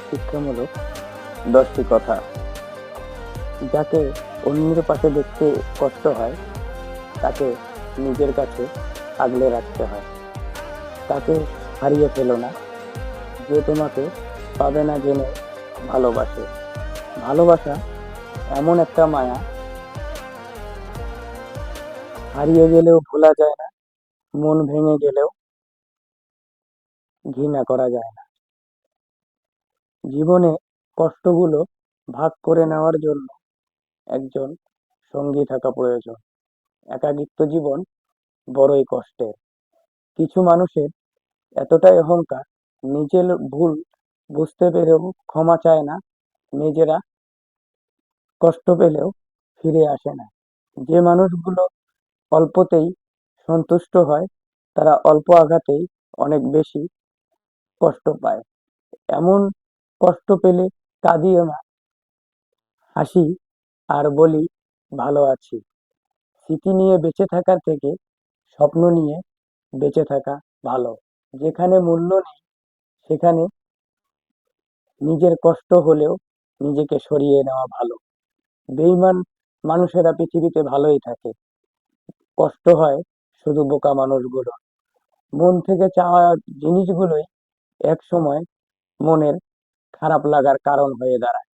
শিক্ষামূলক 10টি কথা। যাকে অন্যের পাশে দেখতে কষ্ট হয়, তাকে নিজের কাছে আগলে রাখতে হয়। তাকে হারিয়ে ফেলো না, যে তোমাকে পাবে না জেনে ভালোবাসে। ভালোবাসা এমন একটা মায়া, হারিয়ে গেলেও ভোলা যায় না, মন ভেঙে গেলেও ঘৃণা করা যায় না। জীবনে কষ্টগুলো ভাগ করে নেওয়ার জন্য একজন সঙ্গী থাকা প্রয়োজন। একাকিত্ব জীবন বড়ই কষ্টের। কিছু মানুষের এতটাই অহংকার, নিজের ভুল বুঝতে পেরেও ক্ষমা চায় না, নিজেরা কষ্ট পেলেও ফিরে আসে না। যে মানুষগুলো অল্পতেই সন্তুষ্ট হয়, তারা অল্প আঘাতেই অনেক বেশি কষ্ট পায়। এমন কষ্ট পেলে কাঁদিও না, হাসি আর বলি ভালো আছি। স্মৃতি নিয়ে বেঁচে থাকার থেকে স্বপ্ন নিয়ে বেঁচে থাকা ভালো। যেখানে মূল্য নেই, সেখানে নিজের কষ্ট হলেও নিজেকে সরিয়ে নেওয়া ভালো। বেইমান মানুষেরা পৃথিবীতে ভালোই থাকে, কষ্ট হয় শুধু বোকা মানুষগুলো। মন থেকে চাওয়া জিনিসগুলোই এক সময় মনের খারাপ লাগার কারণ হয়ে দাঁড়ায়।